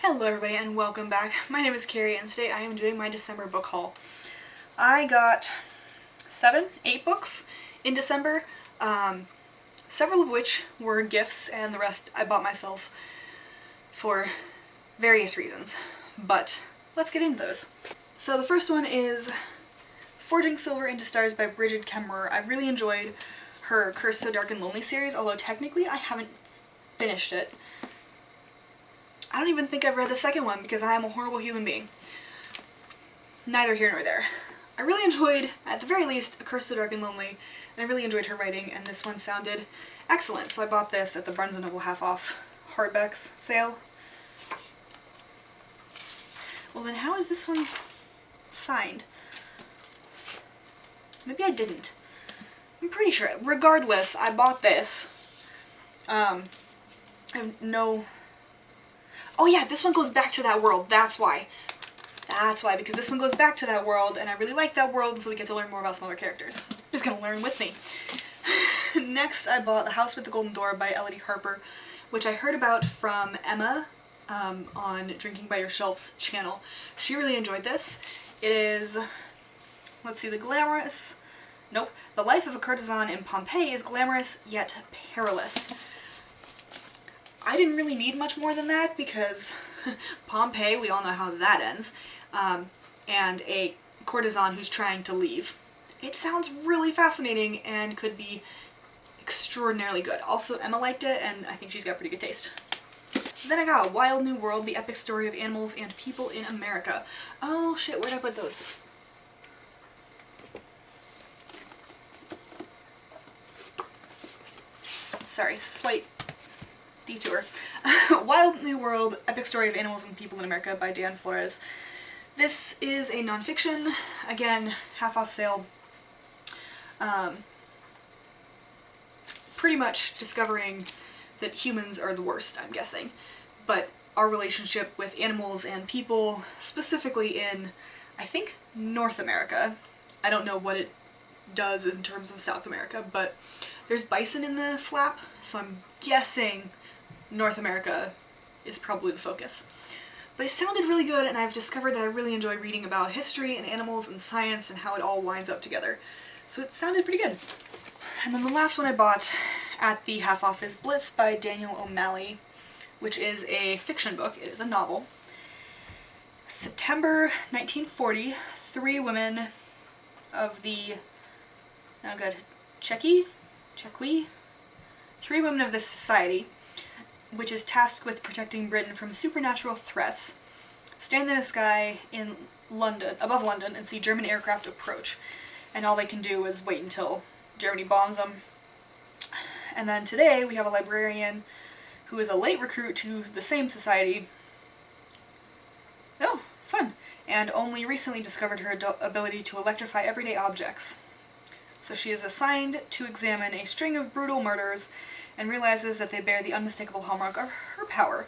Hello everybody and welcome back. My name is Kari and today I am doing my December book haul. I got 8 books in December, several of which were gifts and the rest I bought myself for various reasons. But let's get into those. So the first one is Forging Silver into Stars by Brigid Kemmerer. I really enjoyed her Cursed So Dark and Lonely series, although technically I haven't finished it. I don't even think I've read the second one because I am a horrible human being. Neither here nor there. I really enjoyed, at the very least, A Cursed So Dark and Lonely, and I really enjoyed her writing, and this one sounded excellent, so I bought this at the Barnes & Noble half-off hardbacks sale. Well then how is this one signed? Maybe I didn't. I'm pretty sure. Regardless, I bought this. I have no... Oh yeah, this one goes back to that world. That's why. That's why, because this one goes back to that world, and I really like that world, so we get to learn more about some other characters. Just gonna learn with me. Next, I bought The House with the Golden Door by Elodie Harper, which I heard about from Emma on Drinking by Your Shelf's channel. She really enjoyed this. It is, let's see, The Life of a Courtesan in Pompeii is glamorous yet perilous. I didn't really need much more than that because Pompeii, we all know how that ends, and a courtesan who's trying to leave. It sounds really fascinating and could be extraordinarily good. Also, Emma liked it, and I think she's got pretty good taste. Then I got Wild New World, the epic story of animals and people in America. Oh shit, where'd I put those? Sorry, slight detour. Wild New World, Epic Story of Animals and People in America by Dan Flores. This is a nonfiction, again, half-off sale. Pretty much discovering that humans are the worst, I'm guessing. But our relationship with animals and people, specifically in, I think, North America. I don't know what it does in terms of South America, but there's bison in the flap, so I'm guessing North America is probably the focus. But it sounded really good, and I've discovered that I really enjoy reading about history and animals and science and how it all winds up together. So it sounded pretty good. And then the last one I bought at the half-off is Blitz by Daniel O'Malley, which is a fiction book. It is a novel. September 1940, 3 women of the, oh good, Chequi? 3 women of this society, which is tasked with protecting Britain from supernatural threats, stand in a sky in London, above London, and see German aircraft approach. And all they can do is wait until Germany bombs them. And then today we have a librarian who is a late recruit to the same society. Oh, fun! And only recently discovered her ability to electrify everyday objects. So she is assigned to examine a string of brutal murders and realizes that they bear the unmistakable hallmark of her power.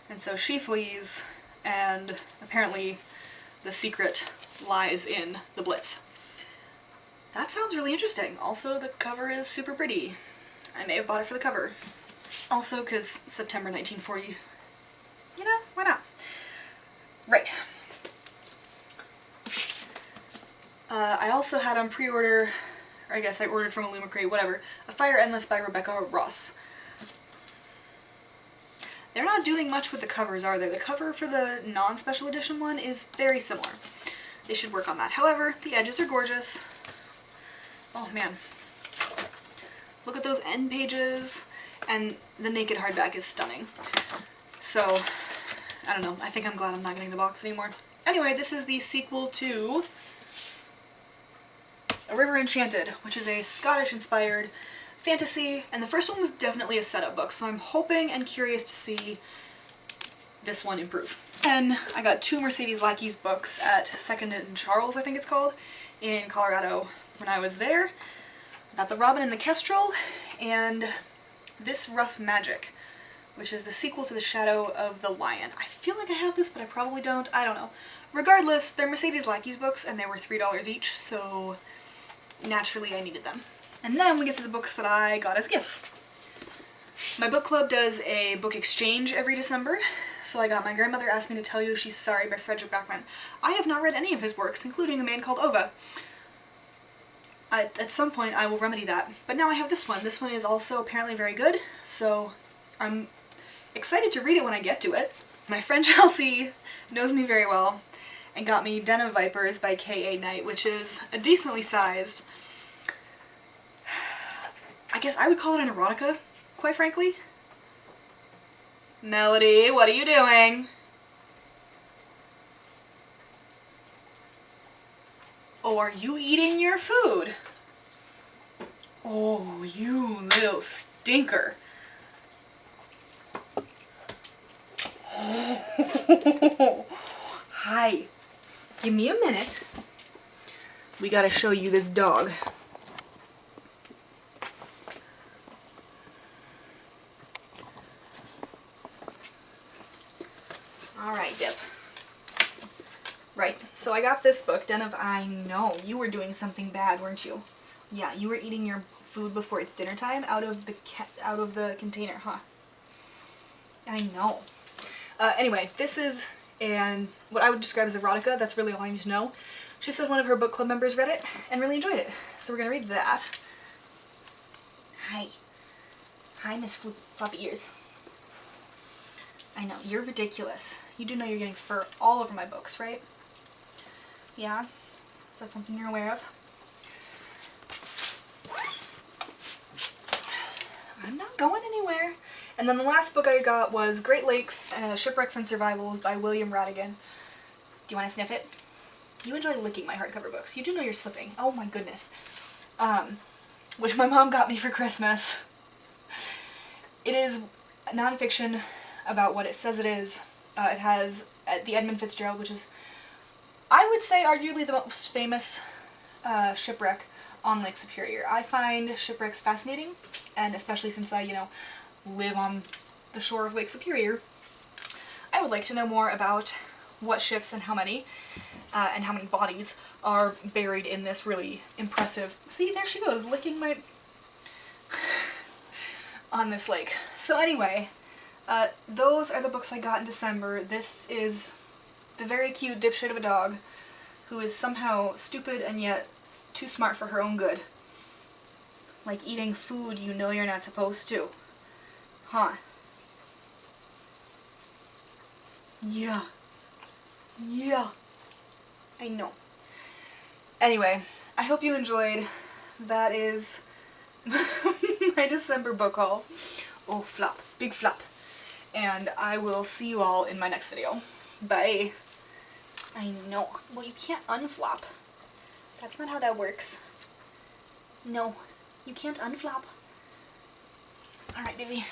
And so she flees, and apparently the secret lies in the Blitz. That sounds really interesting. Also, the cover is super pretty. I may have bought it for the cover. Also, because September 1940, you know, why not? Right. I also had on pre-order, or I guess I ordered from Illumicrate, whatever, A Fire Endless by Rebecca Ross. They're not doing much with the covers, are they? The cover for the non-special edition one is very similar. They should work on that. However, the edges are gorgeous. Oh man. Look at those end pages, and the naked hardback is stunning. So, I don't know, I think I'm glad I'm not getting the box anymore. Anyway, this is the sequel to A River Enchanted, which is a Scottish-inspired fantasy, and the first one was definitely a setup book, so I'm hoping and curious to see this one improve. And I got 2 Mercedes Lackey's books at Second and Charles, I think it's called, in Colorado when I was there. I got The Robin and the Kestrel, and This Rough Magic, which is the sequel to The Shadow of the Lion. I feel like I have this, but I probably don't. I don't know. Regardless, they're Mercedes Lackey's books, and they were $3 each, so naturally I needed them. And then we get to the books that I got as gifts. My book club does a book exchange every December, So I got My Grandmother Asked Me to Tell You She's Sorry by Frederick Backman. I have not read any of his works, including A Man Called Ova. At some point I will remedy that. But now I have this one. This one is also apparently very good, so I'm excited to read it when I get to it. My friend Chelsea knows me very well and got me Den of Vipers by K.A. Knight, which is a decently sized, I guess I would call it an erotica, quite frankly. Melody, what are you doing? Oh, are you eating your food? Oh, you little stinker. Hi. Give me a minute. We gotta show you this dog. Alright, Dip. Right, so I got this book, Den of... I know, you were doing something bad, weren't you? Yeah, you were eating your food before it's dinner time out of the container, huh? I know. Anyway, this is what I would describe as erotica. That's really all I need to know. She said one of her book club members read it and really enjoyed it. So we're gonna read that. Hi. Hi, Miss Floppy Ears. I know, you're ridiculous. You do know you're getting fur all over my books, right? Yeah? Is that something you're aware of? I'm not going anywhere. And then the last book I got was Great Lakes, Shipwrecks and Survivals by William Radigan. Do you want to sniff it? You enjoy licking my hardcover books. You do know you're slipping. Oh my goodness. Which my mom got me for Christmas. It is nonfiction about what it says it is. It has the Edmund Fitzgerald, which is, I would say, arguably the most famous shipwreck on Lake Superior. I find shipwrecks fascinating, and especially since I, live on the shore of Lake Superior, I would like to know more about what ships and how many bodies are buried in this really impressive... See, there she goes, licking my... on this lake. So anyway, those are the books I got in December. This is the very cute dipshit of a dog who is somehow stupid and yet too smart for her own good. Like eating food you know you're not supposed to. Huh. Yeah. Yeah. I know. Anyway, I hope you enjoyed. That is my December book haul. Oh, flop. Big flop. And I will see you all in my next video. Bye. I know. Well, you can't unflop. That's not how that works. No. You can't unflop. Alright, baby.